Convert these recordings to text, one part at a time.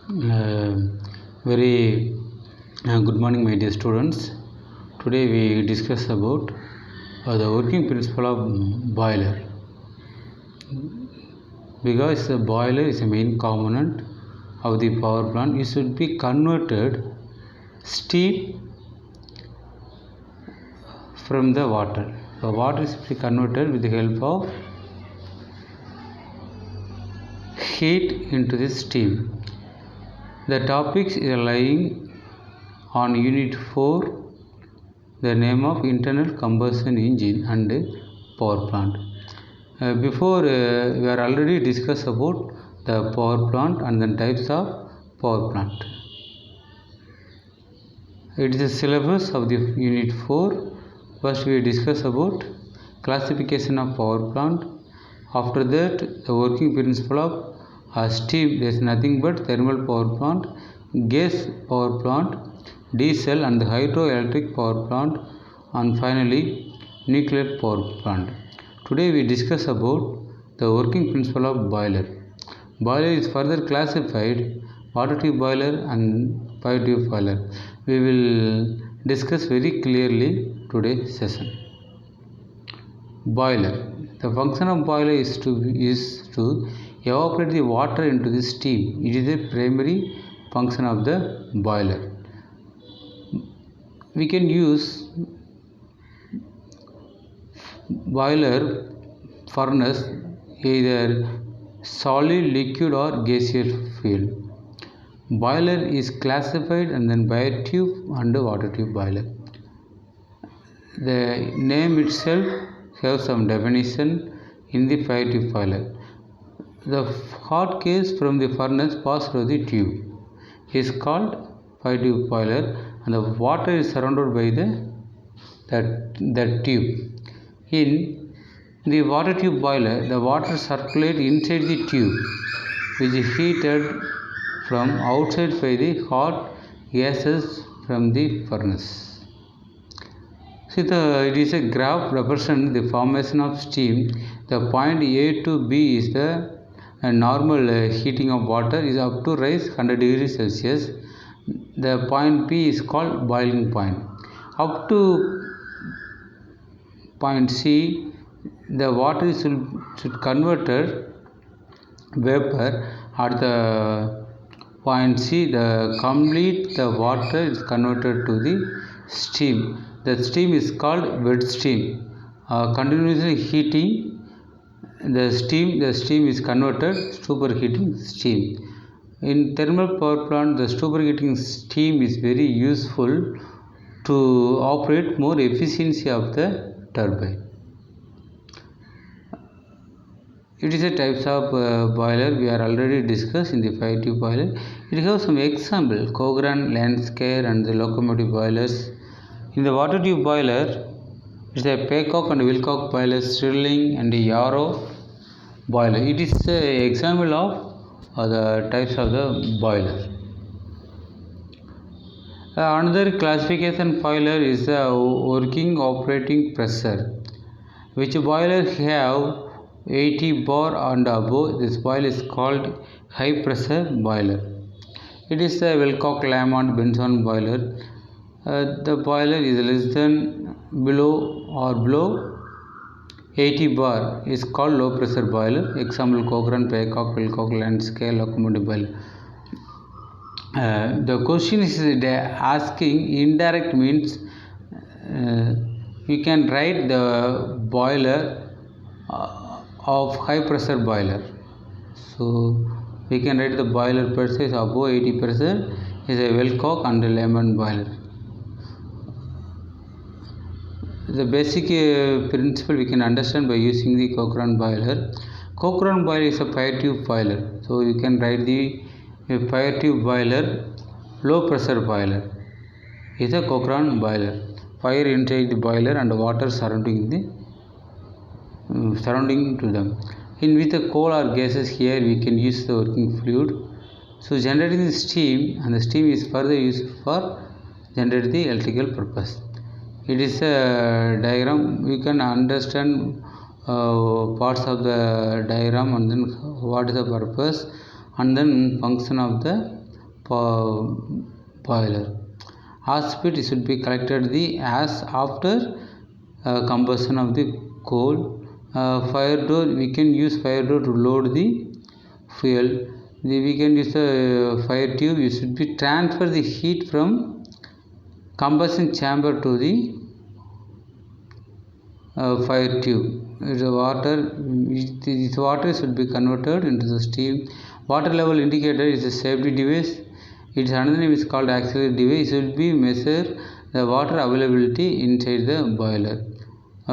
Uh, very good morning, my dear students. Today we discuss about the working principle of boiler. Because the boiler is a main component of the power plant, it should be converted steam from the water. The water is to be converted with the help of heat into the steam. The topics is lying on Unit 4, the name of internal combustion engine and power plant. Before we are already discussed about the power plant and the types of power plant. It is the syllabus of the Unit 4. First we discuss about classification of power plant. After that, the working principle of steam. There is nothing but thermal power plant, gas power plant, diesel and hydroelectric power plant, and finally nuclear power plant. Today we discuss about the working principle of boiler. Boiler is further classified water tube boiler and pipe tube boiler. We will discuss very clearly today's session. Boiler. The function of boiler is to evaporate the water into the steam. It is the primary function of the boiler. We can use boiler furnace either solid, liquid or gaseous fuel. Boiler is classified and then pipe tube and water tube boiler. The name itself has some definition in the pipe tube boiler. The hot gas from the furnace passes through the tube is called pipe tube boiler, and the water is surrounded by the tube. In the water tube boiler, the water circulates inside the tube, which is heated from outside by the hot gases from the furnace. See, it is a graph representing the formation of steam. The point A to B is the normal heating of water is up to rise 100 degrees Celsius. The point B is called boiling point. Up to point C, the water should converted vapor. At the point C, the water is converted to the steam. The steam is called wet steam. Continuously heating the steam is converted superheating steam. In thermal power plant, the superheating steam is very useful to operate more efficiency of the turbine. It is a types of boiler we are already discussed in the pipe tube boiler. It has some example: Cochran, Landscape and the locomotive boilers. In the water tube boiler, it is a Paycock and Wilcox boiler, Stirling and Yarrow boiler. It is an example of the types of the boiler. Another classification boiler is the working operating pressure, which boiler have 80 bar and above. This boiler is called high pressure boiler. It is the Wilcox, Lamont, Benson boiler. The boiler is less than below 80 bar is called low pressure boiler. Example: Cochran, Paycock, Wilcox, Landscape, locomotive boiler. The question is asking indirect means we can write the boiler of high pressure boiler. So we can write the boiler pressure is above 80 pressure is a Wilcox and a Lamont boiler. The basic principle we can understand by using the Cochran boiler. Cochran boiler is a pipe tube boiler. So you can write the pipe tube boiler low pressure boiler is a Cochran boiler. Fire inside the boiler and water surrounding to them. With the coal or gases, here we can use the working fluid. So generating the steam, and the steam is further used for generating the electrical purpose. It is a diagram. We can understand parts of the diagram and then what is the purpose and then function of the boiler. Ash pit should be collected the ash after combustion of the coal. Fire door, we can use fire door to load the fuel. We can use the fire tube. You should be transfer the heat from combustion chamber to the fire tube. This water should be converted into the steam. Water level indicator is a safety device. Its another name is called auxiliary device. It should be measure the water availability inside the boiler.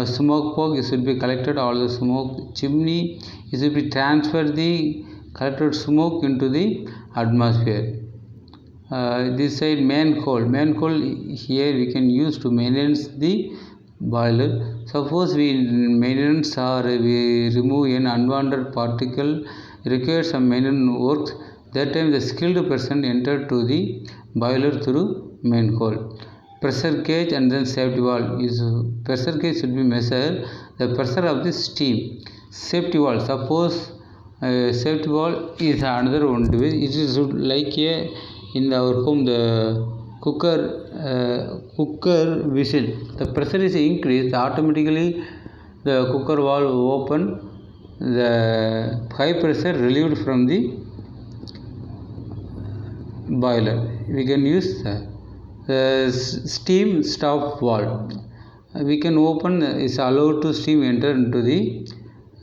Smoke fog should be collected all the smoke. Chimney, it should be transferred the collected smoke into the atmosphere. This side main coal here we can use to maintenance the boiler. Suppose we maintenance or we remove an unwanted particle, require some maintenance works. That time the skilled person entered to the boiler through main coal. Pressure gauge and then safety valve. Pressure gauge should be measured the pressure of the steam. Safety valve, suppose safety valve is another one device. It is like in our home the cooker whistle. The pressure is increased, automatically the cooker valve open, the high pressure relieved from the boiler. We can use the steam stop valve. We can open, is allowed to steam enter into the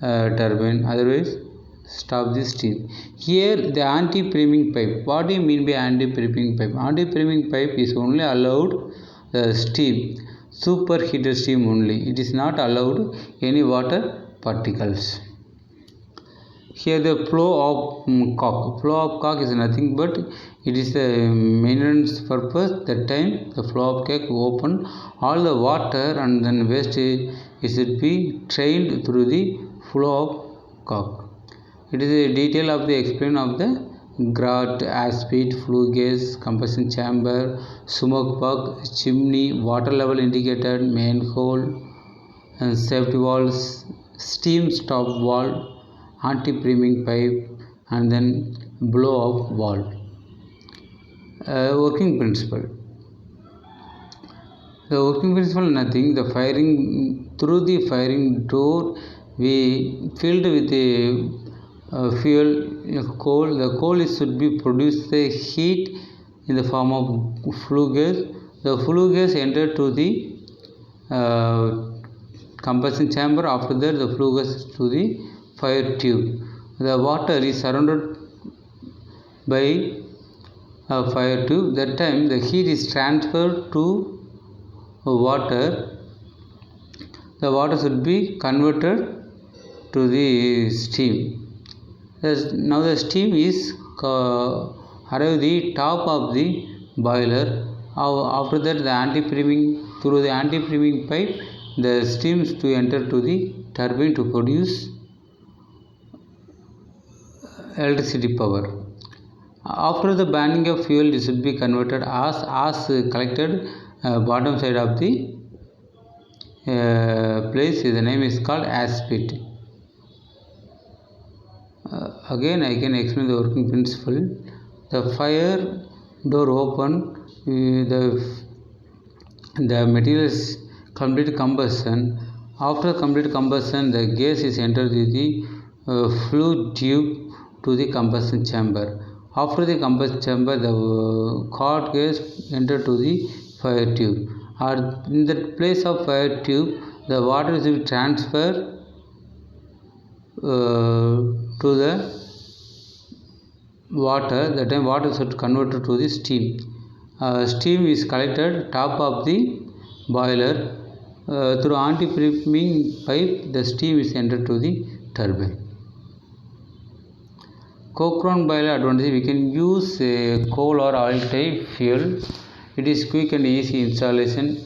turbine, otherwise stop the steam. Here the anti-priming pipe. What do you mean by anti-priming pipe? Anti-priming pipe is only allowed the steam, superheated steam only. It is not allowed any water particles. Here the flow of cock. Flow of cock is nothing but it is the maintenance purpose. That time the flow of cock open, all the water and then waste it should be drained through the flow of cock. It is a detail of the explain of the grate, ash pit, flue gas, combustion chamber, smoke plug, chimney, water level indicator, main hole, and safety valves, steam stop valve, anti-priming pipe, and then blow-off valve. Working principle. The working principle nothing. The firing through the firing door we filled with the fuel coal. The coal should be produce the heat in the form of flue gas. The flue gas entered to the combustion chamber. After that the flue gas to the fire tube. The water is surrounded by a fire tube. That time the heat is transferred to water. The water should be converted to the steam. Now the steam is arrive the top of the boiler. After that the anti-priming, through the anti-priming pipe the steams to enter to the turbine to produce electricity power. After the burning of fuel, it should be converted as collected bottom side of the place. The name is called ash pit. Again I can explain the working principle. The fire door open, the material is complete combustion. After complete combustion, the gas is entered with the flue tube to the combustion chamber. After the combustion chamber, the hot gas entered to the fire tube. Or in the place of fire tube, the water is transferred to the water. That time water should converted to the steam. Steam is collected top of the boiler. Through anti-priming pipe, the steam is entered to the turbine. Coke-oven boiler advantage: we can use coal or oil type fuel. It is quick and easy installation.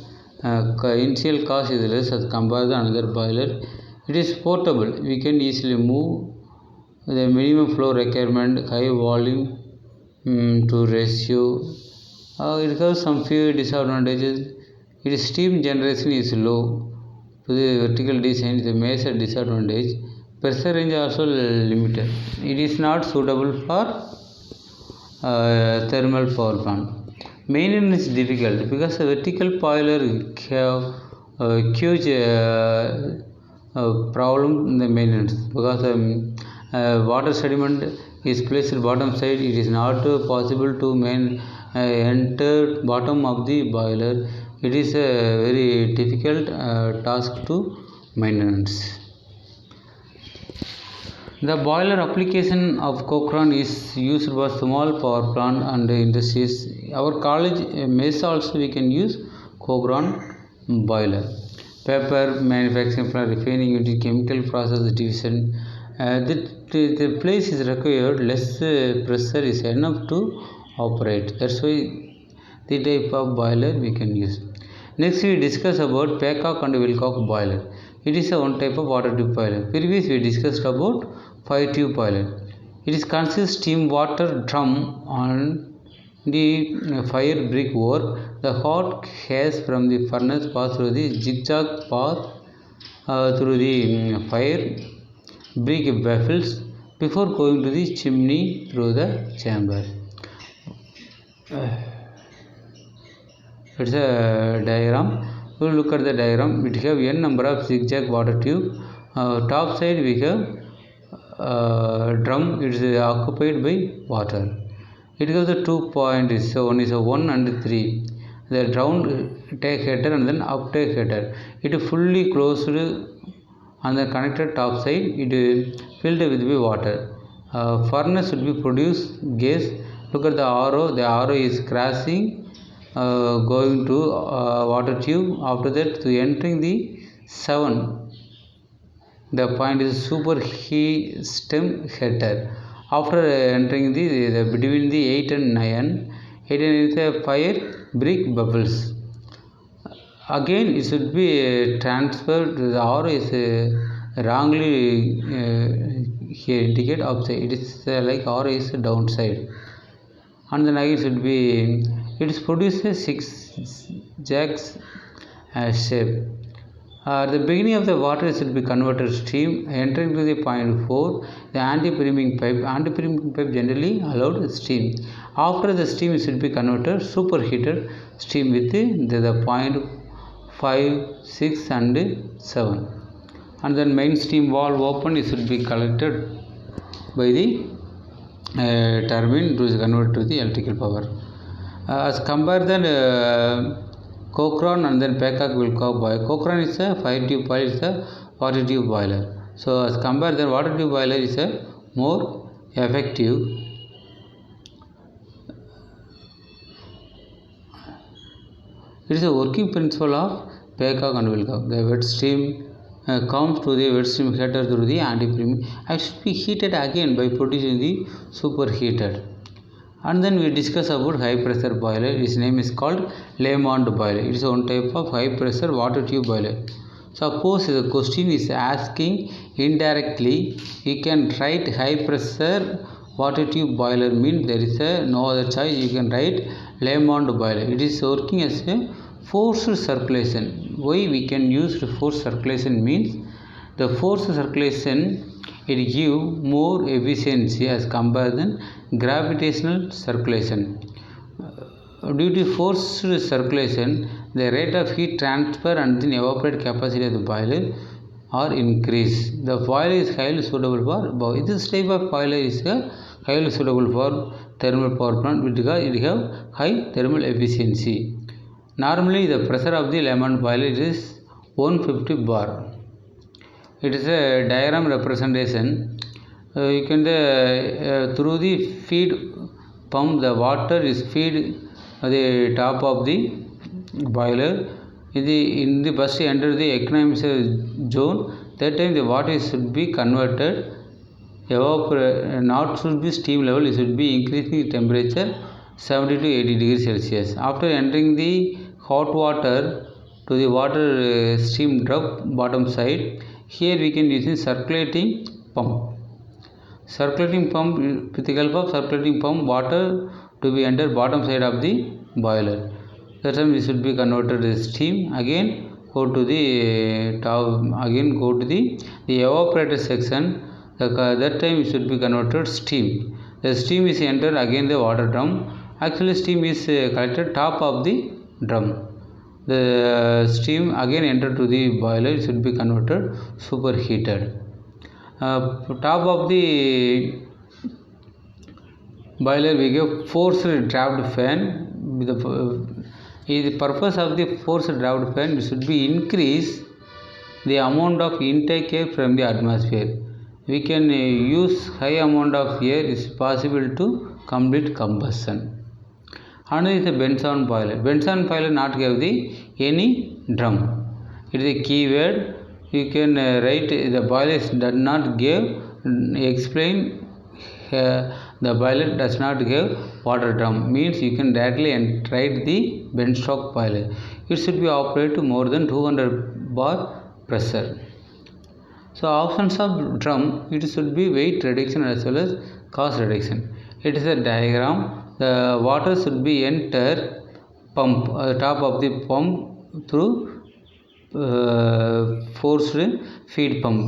Initial cost is less as compared to another boiler. It is portable. We can easily move. The minimum flow requirement, high volume to ratio. It has some few disadvantages. Its steam generation is low. To the vertical design is a major disadvantage. Pressure range also limited. It is not suitable for thermal power plant. Maintenance is difficult because the vertical boiler have huge problem in the maintenance, because water sediment is placed at bottom side. It is not possible to enter bottom of the boiler. It is a very difficult task to maintenance. The boiler application of Cochrane is used for small power plant and industries. Our college mess also we can use Cochrane boiler. Paper manufacturing plant, refining unit, chemical process division. The place is required, less pressure is enough to operate. That's why the type of boiler we can use. Next we discuss about Paycock and Wilcox boiler. It is one type of water tube boiler. Previous we discussed about fire tube boiler. It is consists steam water drum on the fire brick work. The hot gas from the furnace pass through the zigzag path through the fire brick baffles before going to the chimney through the chamber. It's a diagram. We will look at the diagram. We have n number of zigzag water tube. Top side we have drum. It is occupied by water. It has the 2 points. So one is a 1 and 3. The round take header and then up take header. It is fully closed on the connected top side. It is filled with water. Furnace should be produced gas. Look at the arrow. The arrow is crossing, going to water tube. After that, to entering the 7. The point is superheat stem header. After entering the between the 8 and 9, 8 is a fire brick bubbles. Again, it should be transferred. The arrow is wrongly here indicate upside. It is like arrow is downside. And then again should be, it is produced a 6 jacks shape. At the beginning of the water should be converted steam. Entering to the point 4, the anti-priming pipe generally allowed steam. After the steam should be converted superheated steam with the point 5, 6 and 7. And then main steam valve open, it should be collected by the turbine to convert to the electrical power. As compared then Cochrane and then Paycock Wilcox boiler. Cochrane is a fire tube boiler, is a water tube boiler. So as compared then water tube boiler is a more effective. It is a working principle of Paycock and Wilcox. The wet steam comes to the wet steam heater through the anti-priming and should be heated again by producing the superheated. And then we discuss about high pressure boiler. Its name is called Lamont boiler. It is one type of high pressure water tube boiler. Suppose the question is asking indirectly, you can write high pressure water tube boiler, means there is no other choice. You can write Lamont boiler. It is working as a forced circulation. Why we can use forced circulation means the forced circulation it give more efficiency as compared than gravitational circulation. Due to forced circulation, the rate of heat transfer and the evaporate capacity of the boiler are increased. The boiler is highly suitable for this type of boiler is highly suitable for thermal power plant because it have high thermal efficiency. Normally, the pressure of the Lamont boiler is 150 bar. It is a diagram representation. You can through the feed pump, the water is feed the top of the boiler. In the first enter the economic zone. That time the water should be converted. Not should be steam level. It should be increasing temperature 70 to 80 degrees Celsius. After entering the hot water to the water steam drop bottom side. Here we can use a circulating pump. Circulating pump, with the help of circulating pump, water to be enter bottom side of the boiler. That time it should be converted to steam. Again go to the top. Again go to the evaporator section. That time it should be converted steam. the steam is entered again the water drum. Actually steam is collected top of the drum. The steam again entered to the boiler, it should be converted superheated. Top of the boiler we give forced draft fan. The purpose of the forced draft fan should be increase the amount of intake air from the atmosphere. We can use high amount of air is possible to complete combustion. Another is the Benson boiler. Benson boiler not give the any drum. It is a keyword. You can write the boiler does not give, explain the boiler does not give water drum, means you can directly write the Benstock boiler. It should be operated to more than 200 bar pressure. So options of drum, it should be weight reduction as well as cost reduction. It is a diagram. The water should be enter pump, top of the pump through forced feed pump.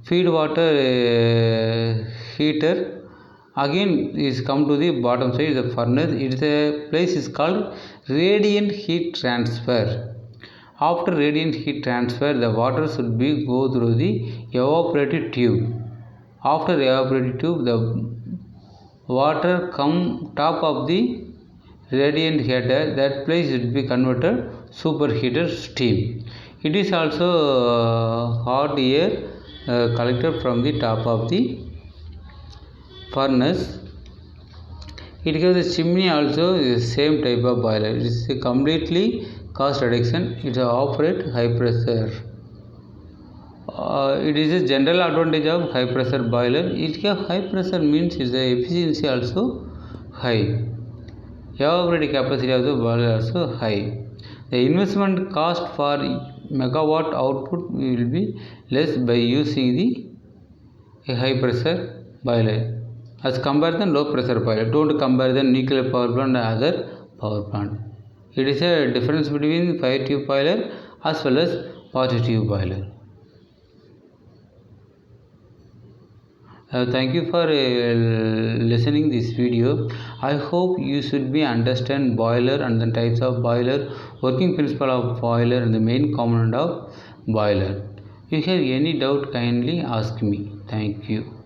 Feed water heater again is come to the bottom side, the furnace. It is a place is called radiant heat transfer. After radiant heat transfer, the water should be go through the evaporated tube. After evaporated tube, the water come top of the radiant heater. That place should be converted superheated steam. It is also hot air collected from the top of the furnace. It gives the chimney also the same type of boiler. It is completely cost reduction. It operate high pressure. It is a general advantage of high pressure boiler. It have high pressure means its efficiency also high. Evaporative capacity of the boiler also high. The investment cost for megawatt output will be less by using the high pressure boiler as compared to low pressure boiler. Don't compare the nuclear power plant and other power plant. It is a difference between fire tube boiler as well as water tube boiler. Thank you for listening this video. I hope you should be understand boiler and the types of boiler, working principle of boiler and the main component of boiler. If you have any doubt, kindly ask me. Thank you.